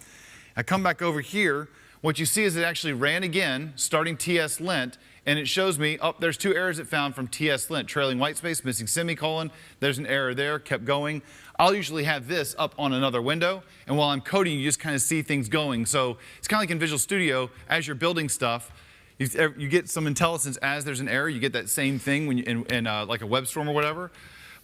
I come back over here. What you see is it actually ran again, starting tslint, and it shows me, oh, there's two errors it found from tslint, trailing white space, missing semicolon. There's an error there, kept going. I'll usually have this up on another window, and while I'm coding, you just kind of see things going. So it's kind of like in Visual Studio, as you're building stuff, you get some intelligence as there's an error. You get that same thing when in like a WebStorm or whatever.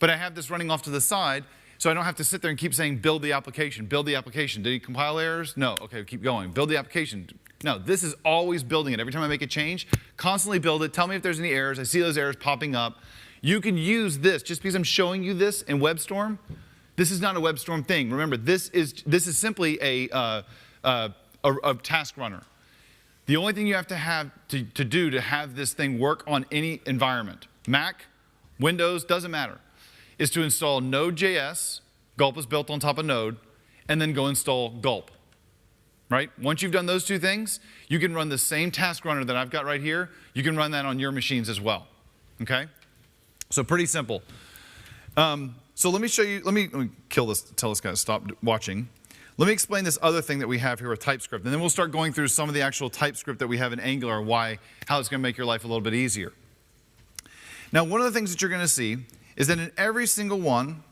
But I have this running off to the side, so I don't have to sit there and keep saying, build the application, build the application. Did it compile errors? No. Okay, keep going. Build the application. No, this is always building it. Every time I make a change, constantly build it. Tell me if there's any errors. I see those errors popping up. You can use this, just because I'm showing you this in WebStorm, this is not a WebStorm thing. Remember, this is simply a task runner. The only thing you have to do to have this thing work on any environment, Mac, Windows, doesn't matter, is to install Node.js, Gulp is built on top of Node, and then go install Gulp. Right? Once you've done those two things, you can run the same task runner that I've got right here. You can run that on your machines as well. Okay? So pretty simple. So let me show you, let me kill this, tell this guy to stop watching. Let me explain this other thing that we have here with TypeScript, and then we'll start going through some of the actual TypeScript that we have in Angular and how it's going to make your life a little bit easier. Now, one of the things that you're going to see is that in every single one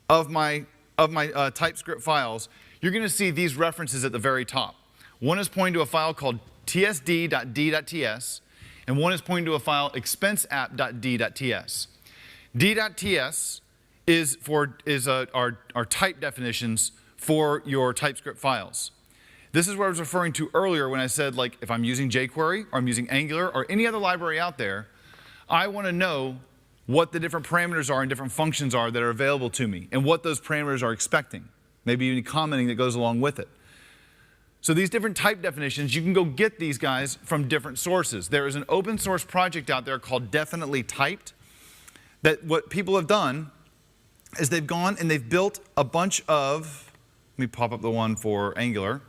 of my TypeScript files, you're going to see these references at the very top. One is pointing to a file called tsd.d.ts, and one is pointing to a file expenseapp.d.ts. D.ts is our type definitions for your TypeScript files. This is what I was referring to earlier when I said, like, if I'm using jQuery or I'm using Angular or any other library out there, I want to know what the different parameters are and different functions are that are available to me and what those parameters are expecting. Maybe even commenting that goes along with it. So these different type definitions, you can go get these guys from different sources. There is an open source project out there called Definitely Typed that what people have done is they've gone and they've built a bunch of, let me pop up the one for Angular.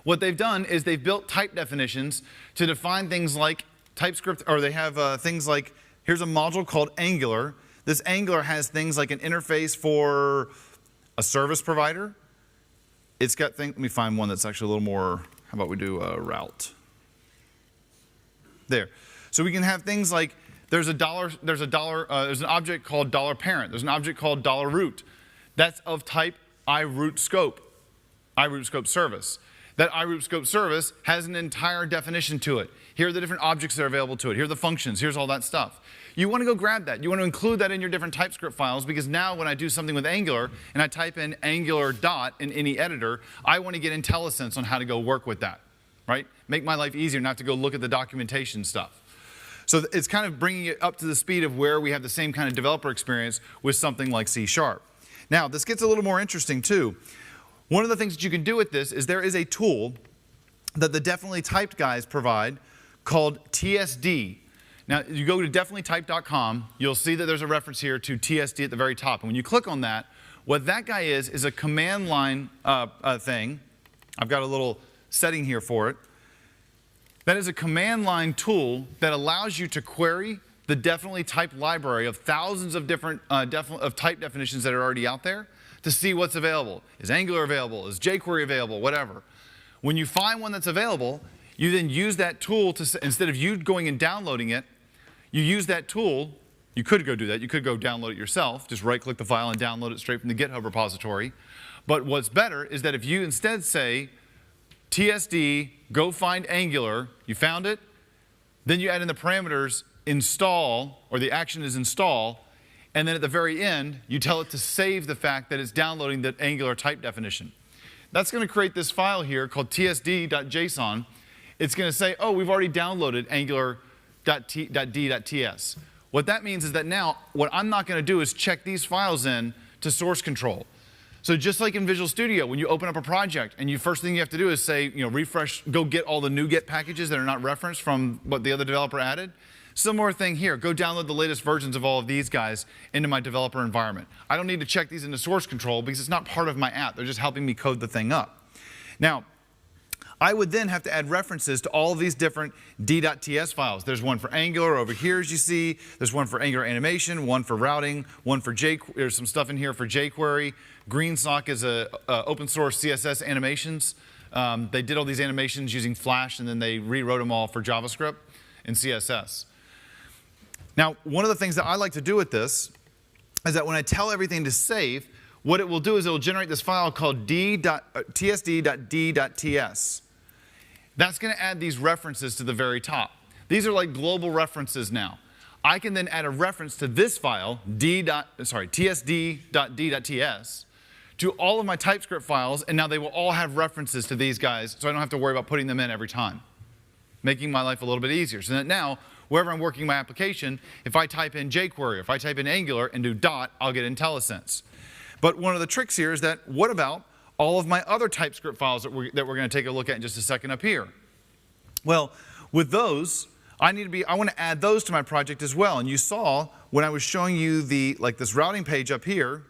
What they've done is they've built type definitions to define things like TypeScript, or they have things like, here's a module called Angular. This Angular has things like an interface for a service provider. It's got things, let me find one that's actually a little more, how about we do a route? There. So we can have things like, there's an object called $parent. There's an object called $root. That's of type iRootScope service. That iRootScope service has an entire definition to it. Here are the different objects that are available to it. Here are the functions. Here's all that stuff. You want to go grab that. You want to include that in your different TypeScript files because now when I do something with Angular and I type in Angular dot in any editor, I want to get IntelliSense on how to go work with that, right? Make my life easier, not to go look at the documentation stuff. So it's kind of bringing it up to the speed of where we have the same kind of developer experience with something like C#. Now, this gets a little more interesting too. One of the things that you can do with this is there is a tool that the Definitely Typed guys provide called TSD. Now, you go to definitelytyped.com, you'll see that there's a reference here to TSD at the very top. And when you click on that, what that guy is a command line thing. I've got a little setting here for it. That is a command line tool that allows you to query the Definitely Typed library of thousands of different type definitions that are already out there to see what's available. Is Angular available? Is jQuery available? Whatever. When you find one that's available, you then use that tool to, instead of you going and downloading it, you use that tool. You could go do that. You could go download it yourself. Just right-click the file and download it straight from the GitHub repository. But what's better is that if you instead say, TSD, go find Angular, you found it, then you add in the parameters install, or the action is install, and then at the very end, you tell it to save the fact that it's downloading the Angular type definition. That's going to create this file here called tsd.json. It's going to say, oh, we've already downloaded angular.d.ts. What that means is that now, what I'm not going to do is check these files in to source control. So just like in Visual Studio, when you open up a project and first thing you have to do is say, refresh, go get all the NuGet packages that are not referenced from what the other developer added. Similar thing here, go download the latest versions of all of these guys into my developer environment. I don't need to check these into source control because it's not part of my app. They're just helping me code the thing up. Now, I would then have to add references to all of these different d.ts files. There's one for Angular over here, as you see. There's one for Angular animation, one for routing, one for jQuery. There's some stuff in here for jQuery. GreenSock is a open source CSS animations. They did all these animations using Flash, and then they rewrote them all for JavaScript and CSS. Now, one of the things that I like to do with this is that when I tell everything to save, what it will do is it will generate this file called tsd.d.ts. That's going to add these references to the very top. These are like global references now. I can then add a reference to this file, tsd.d.ts, to all of my TypeScript files, and now they will all have references to these guys, so I don't have to worry about putting them in every time, making my life a little bit easier. So that now, wherever I'm working my application, if I type in jQuery, or if I type in Angular and do dot, I'll get IntelliSense. But one of the tricks here is that, what about all of my other TypeScript files that we're going to take a look at in just a second up here? Well, with those, I want to add those to my project as well. And you saw when I was showing you this routing page up here,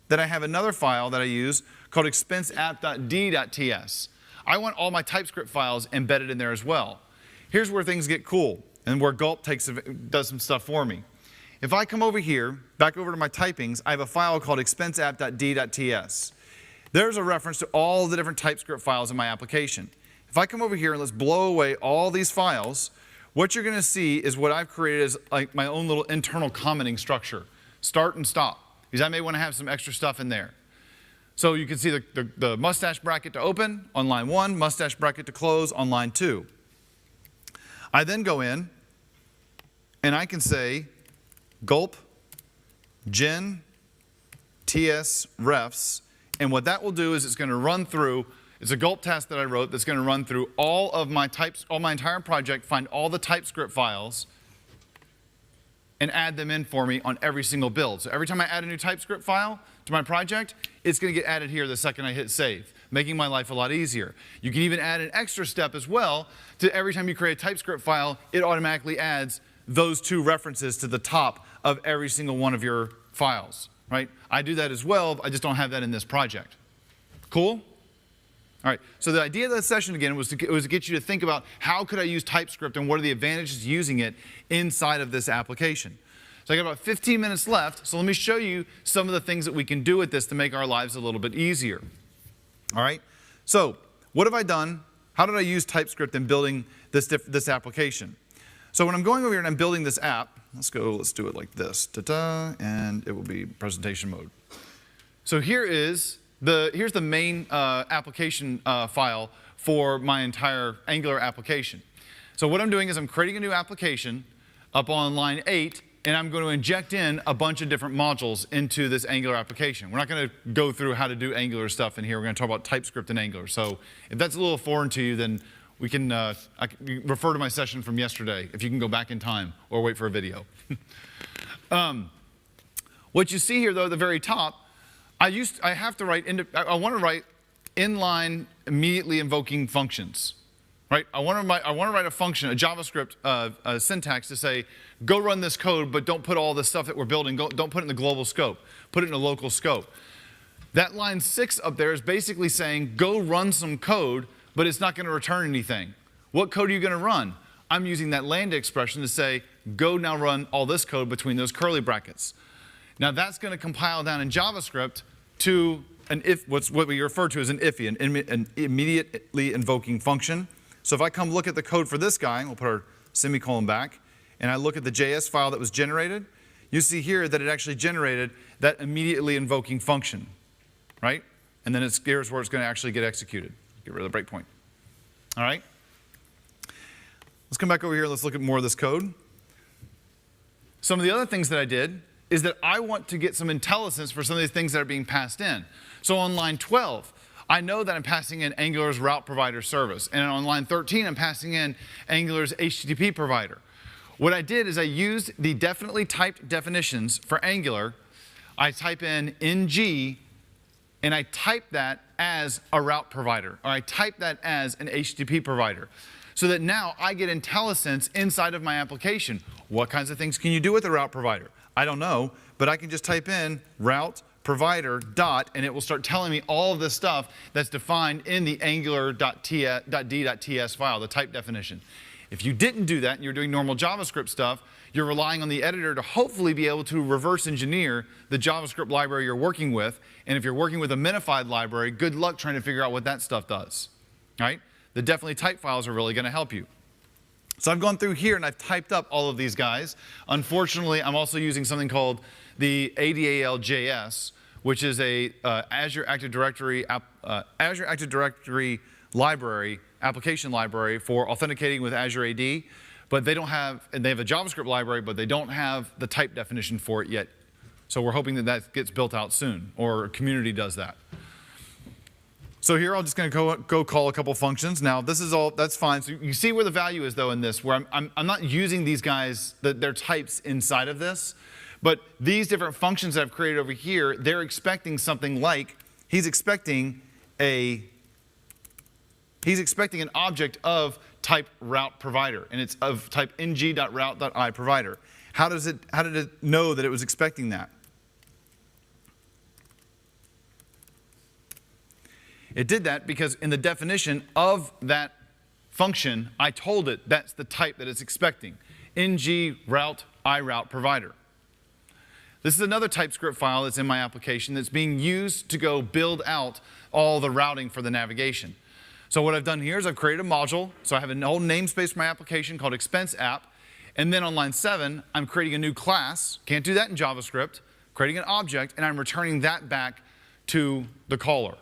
that I have another file that I use called expenseapp.d.ts. I want all my TypeScript files embedded in there as well. Here's where things get cool and where Gulp does some stuff for me. If I come over here, back over to my typings, I have a file called expenseapp.d.ts. There's a reference to all the different TypeScript files in my application. If I come over here and let's blow away all these files, what you're going to see is what I've created as like my own little internal commenting structure. Start and stop, because I may want to have some extra stuff in there. So you can see the mustache bracket to open on line 1, mustache bracket to close on line 2. I then go in and I can say gulp gen ts refs, and what that will do is it's going to run through, it's a gulp task that I wrote that's going to run through all my entire project, find all the TypeScript files, and add them in for me on every single build. So every time I add a new TypeScript file to my project, it's going to get added here the second I hit save, making my life a lot easier. You can even add an extra step as well to every time you create a TypeScript file, it automatically adds those 2 references to the top of every single one of your files, right? I do that as well, I just don't have that in this project. Cool? All right, so the idea of this session again was to get you to think about how could I use TypeScript and what are the advantages of using it inside of this application. So I got about 15 minutes left, so let me show you some of the things that we can do with this to make our lives a little bit easier. All right, so what have I done? How did I use TypeScript in building this application? So when I'm going over here and I'm building this app, let's do it like this, and it will be presentation mode. So here's the main application file for my entire Angular application. So what I'm doing is I'm creating a new application up on line 8, and I'm going to inject in a bunch of different modules into this Angular application. We're not going to go through how to do Angular stuff in here. We're going to talk about TypeScript and Angular. So if that's a little foreign to you, then we can refer to my session from yesterday if you can go back in time or wait for a video. What you see here, though, at the very top, I want to write inline immediately invoking functions, right? I want to write a function, a JavaScript syntax to say, go run this code, but don't put all the stuff that we're building, don't put it in the global scope, put it in a local scope. That line 6 up there is basically saying, go run some code, but it's not going to return anything. What code are you going to run? I'm using that lambda expression to say, go now run all this code between those curly brackets. Now that's going to compile down in JavaScript to what we refer to as an IIFE, an immediately invoking function. So if I come look at the code for this guy, we'll put our semicolon back, and I look at the JS file that was generated, you see here that it actually generated that immediately invoking function, right? And then here's where it's going to actually get executed. Get rid of the breakpoint. All right? Let's come back over here. Let's look at more of this code. Some of the other things that I did is that I want to get some intelligence for some of these things that are being passed in. So on line 12, I know that I'm passing in Angular's route provider service. And on line 13, I'm passing in Angular's HTTP provider. What I did is I used the definitely typed definitions for Angular. I type in ng, and I type that as a route provider, or I type that as an HTTP provider, so that now I get IntelliSense inside of my application. What kinds of things can you do with a route provider? I don't know, but I can just type in route provider dot, and it will start telling me all of this stuff that's defined in the angular.d.ts file, the type definition. If you didn't do that and you're doing normal JavaScript stuff, you're relying on the editor to hopefully be able to reverse engineer the JavaScript library you're working with. And if you're working with a minified library, good luck trying to figure out what that stuff does. Right? The definitely type files are really going to help you. So I've gone through here and I've typed up all of these guys. Unfortunately, I'm also using something called the ADAL.js, which is a Azure Active Directory library, application library for authenticating with Azure AD. But they don't have, and they have a JavaScript library, but they don't have the type definition for it yet. So we're hoping that that gets built out soon, or a community does that. So here I'm just going to go call a couple functions. Now this is all, that's fine. So you see where the value is though in this, where I'm not using these guys, their types inside of this, but these different functions that I've created over here, they're expecting something like, he's expecting an object of type route provider, and it's of type ng.route.iProvider. How did it know that it was expecting that? It did that because in the definition of that function, I told it that's the type that it's expecting. ng route iRoute provider. This is another TypeScript file that's in my application that's being used to go build out all the routing for the navigation. So what I've done here is I've created a module. So I have a whole namespace for my application called expense app. And then on line 7, I'm creating a new class. Can't do that in JavaScript. Creating an object, and I'm returning that back to the caller,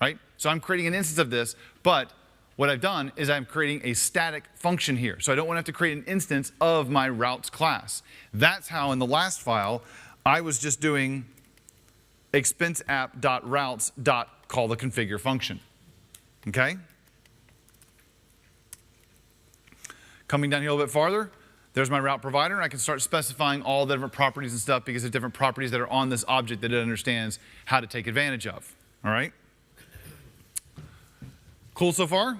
right? So I'm creating an instance of this, but what I've done is I'm creating a static function here. So I don't want to have to create an instance of my routes class. That's how in the last file, I was just doing expenseapp.routes.call the configure function. Okay? Coming down here a little bit farther, there's my route provider, and I can start specifying all the different properties and stuff because there's different properties that are on this object that it understands how to take advantage of. All right? Cool so far?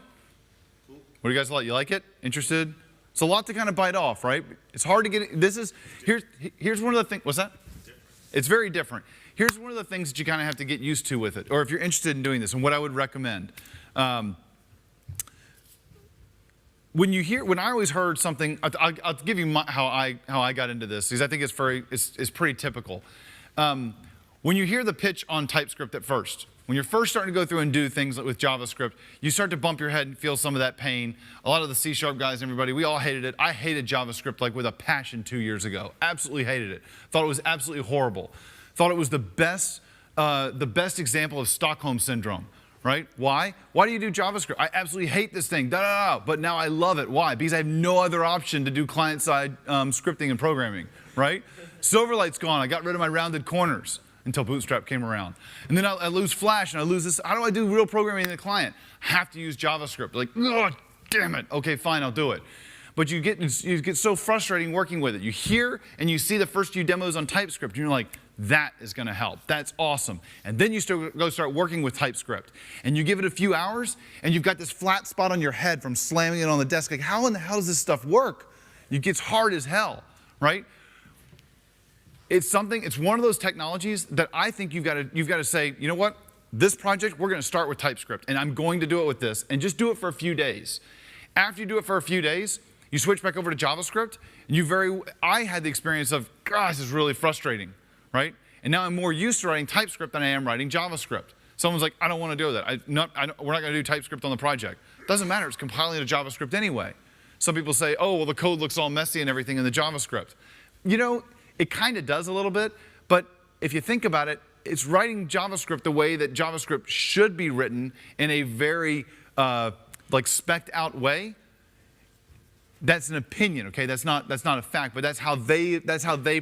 Cool. What do you guys like? You like it? Interested? It's a lot to kind of bite off, right? It's hard to get it. Here's one of the things. What's that? It's very different. Here's one of the things that you kind of have to get used to with it, or if you're interested in doing this, and what I would recommend. When I always heard something, I'll give you how I got into this, because I think it's pretty typical. When you hear the pitch on TypeScript at first, when you're first starting to go through and do things with JavaScript, you start to bump your head and feel some of that pain. A lot of the C# guys and everybody, we all hated it. I hated JavaScript like with a passion 2 years ago. Absolutely hated it. Thought it was absolutely horrible. Thought it was the best example of Stockholm Syndrome. Right? Why? Why do you do JavaScript? I absolutely hate this thing. But now I love it. Why? Because I have no other option to do client-side scripting and programming. Right? Silverlight's gone. I got rid of my rounded corners until Bootstrap came around. And then I lose Flash and I lose this. How do I do real programming in the client? I have to use JavaScript. Like, oh, damn it. Okay, fine, I'll do it. But you get so frustrating working with it. You hear and you see the first few demos on TypeScript, and you're like, that is going to help. That's awesome. And then you go start working with TypeScript. And you give it a few hours, and you've got this flat spot on your head from slamming it on the desk. Like, how in the hell does this stuff work? It gets hard as hell, right? It's one of those technologies that I think you've got to say, you know what? This project, we're going to start with TypeScript, and I'm going to do it with this, and just do it for a few days. After you do it for a few days, you switch back over to JavaScript, and I had the experience of, gosh, this is really frustrating, right? And now I'm more used to writing TypeScript than I am writing JavaScript. Someone's like, I don't want to do that. We're not going to do TypeScript on the project. Doesn't matter, it's compiling to JavaScript anyway. Some people say, oh, well, the code looks all messy and everything in the JavaScript. You know, it kind of does a little bit, but if you think about it, it's writing JavaScript the way that JavaScript should be written in a very spec'd out way. That's an opinion, okay? That's not a fact, but that's how they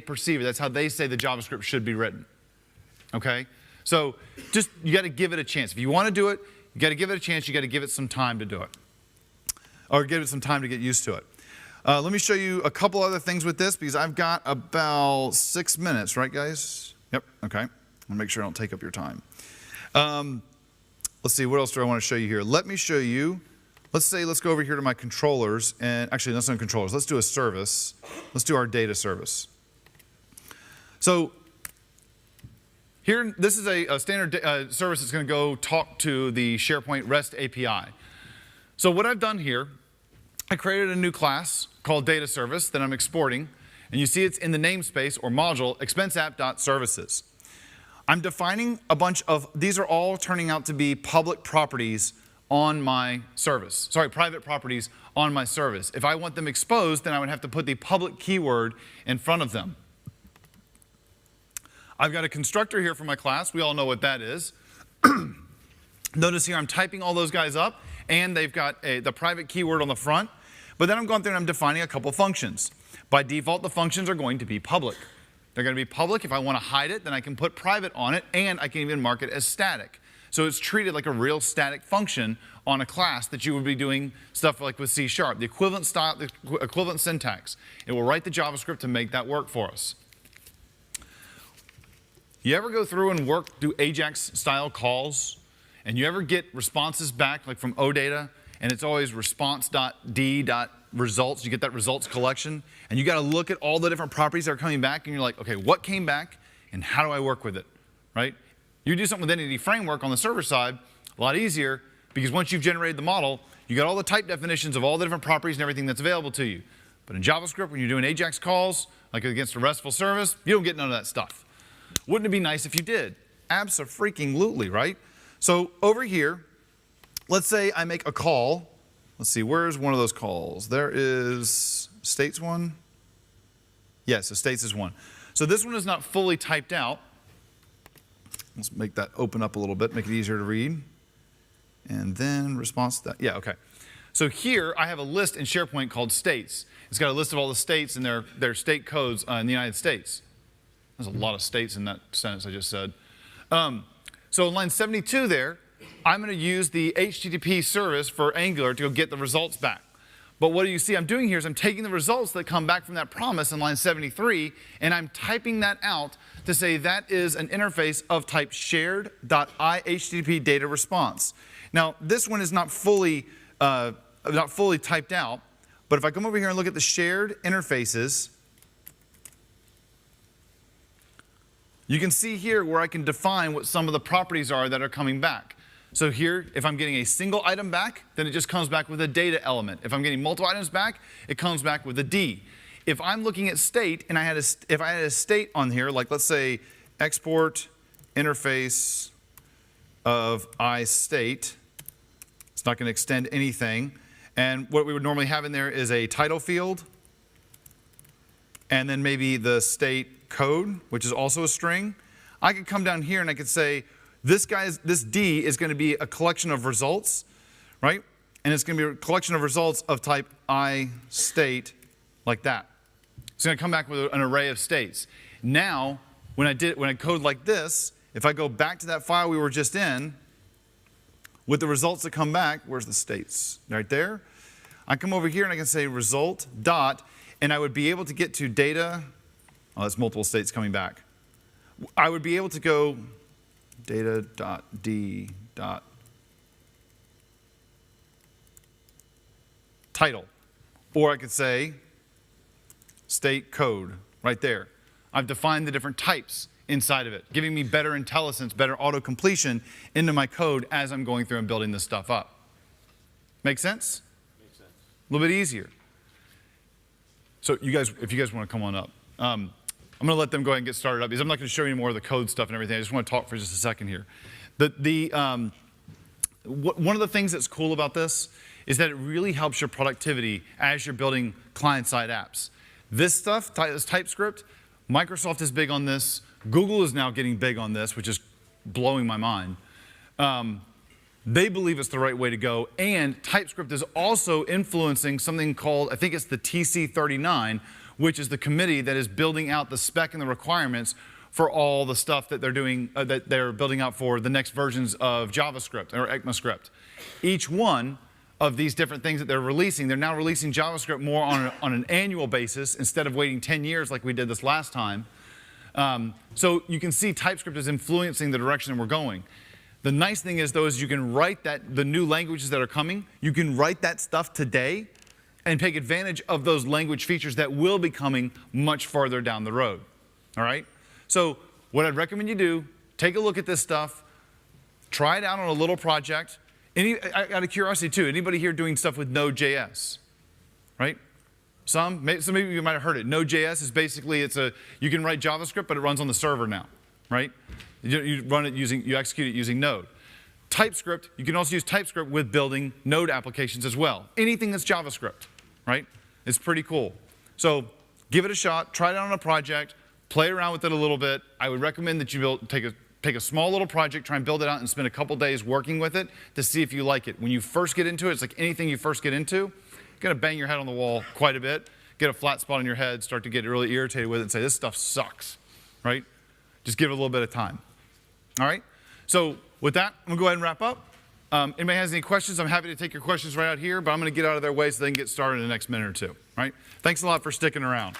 perceive it. That's how they say the JavaScript should be written, okay? So you got to give it a chance. If you want to do it, you got to give it a chance. You got to give it some time to do it, or give it some time to get used to it. Let me show you a couple other things with this because I've got about 6 minutes, right, guys? Yep. Okay. I'll make sure I don't take up your time. Let's see. What else do I want to show you here? Let me show you. Let's go over here to my controllers, and actually, that's not controllers. Let's do a service. Let's do our data service. So here, this is a standard service that's going to go talk to the SharePoint REST API. So what I've done here, I created a new class called data service that I'm exporting, and you see it's in the namespace or module expenseapp.services. I'm defining a bunch of, these are all turning out to be public properties on my service. Sorry, private properties on my service. If I want them exposed, then I would have to put the public keyword in front of them. I've got a constructor here for my class. We all know what that is. Notice here I'm typing all those guys up, and they've got the private keyword on the front. But then I'm going through and I'm defining a couple functions. By default, the functions are going to be public. They're going to be public. If I want to hide it, then I can put private on it, and I can even mark it as static. So it's treated like a real static function on a class that you would be doing stuff like with C#. The equivalent style, the equivalent syntax. It will write the JavaScript to make that work for us. You ever go through and do Ajax-style calls, and you ever get responses back like from OData, and it's always response.d.results. You get that results collection, and you got to look at all the different properties that are coming back, and you're like, okay, what came back, and how do I work with it, right? You do something with Entity Framework on the server side, A lot easier because once you've generated the model, you got all the type definitions of all the different properties and everything that's available to you. But in JavaScript, when you're doing AJAX calls, like against a RESTful service, you don't get none of that stuff. Wouldn't it be nice if you did? Abso-freaking-lutely, right? So over here, let's say I make a call. Let's see, where's one of those calls? There is states one. Yes, so states is one. So this one is not fully typed out. Let's make that open up a little bit, make it easier to read. And then response to that. Yeah, okay. So here I have a list in SharePoint called states. It's got a list of all the states and their state codes in the United States. There's a lot of states in that sentence I just said. So in line 72 there, I'm going to use the HTTP service for Angular to go get the results back. But what do you see I'm doing here is I'm taking the results that come back from that promise in line 73, and I'm typing that out to say that is an interface of type shared.ihttp data response. Now, this one is not fully typed out, but if I come over here and look at the shared interfaces, you can see here where I can define what some of the properties are that are coming back. So here, if I'm getting a single item back, then it just comes back with a data element. If I'm getting multiple items back, it comes back with a D. If I'm looking at state, and if I had a state on here, like let's say export interface of iState, it's not going to extend anything. And what we would normally have in there is a title field, and then maybe the state code, which is also a string. I could come down here and I could say, this D is going to be a collection of results, right? And it's going to be a collection of results of type iState, like that. It's going to come back with an array of states. Now, when I code like this, if I go back to that file we were just in, with the results that come back, where's the states? Right there. I come over here and I can say result dot, and I would be able to get to data. Oh, that's multiple states coming back. I would be able to go data.d. title. Or I could say state code right there. I've defined the different types inside of it, giving me better intelligence, better auto-completion into my code as I'm going through and building this stuff up. Make sense? Makes sense. A little bit easier. So you guys, if you guys want to come on up. I'm going to let them go ahead and get started up because I'm not going to show you any more of the code stuff and everything. I just want to talk for just a second here. One of the things that's cool about this is that it really helps your productivity as you're building client-side apps. This stuff, this TypeScript, Microsoft is big on this. Google is now getting big on this, which is blowing my mind. They believe it's the right way to go, and TypeScript is also influencing something called, I think it's the TC39, which is the committee that is building out the spec and the requirements for all the stuff that they're doing, that they're building out for the next versions of JavaScript or ECMAScript. Each one of these different things that they're releasing, they're now releasing JavaScript more on an annual basis instead of waiting 10 years like we did this last time. So you can see TypeScript is influencing the direction that we're going. The nice thing is, though, is you can write the new languages that are coming, you can write that stuff today and take advantage of those language features that will be coming much farther down the road. All right? So what I'd recommend you do, take a look at this stuff, try it out on a little project. Out of curiosity, too, anybody here doing stuff with Node.js? Right? Some of you might have heard it. Node.js is basically, you can write JavaScript, but it runs on the server now. Right? You execute it using Node. TypeScript, you can also use TypeScript with building Node applications as well. Anything that's JavaScript, right? It's pretty cool. So give it a shot, try it out on a project, play around with it a little bit. I would recommend that you take a small little project, try and build it out and spend a couple days working with it to see if you like it. When you first get into it, it's like anything you first get into, you're gonna bang your head on the wall quite a bit, get a flat spot on your head, start to get really irritated with it and say, this stuff sucks, right? Just give it a little bit of time. All right? So with that, I'm going to go ahead and wrap up. Anybody has any questions? I'm happy to take your questions right out here, but I'm going to get out of their way so they can get started in the next minute or two. All right? Thanks a lot for sticking around.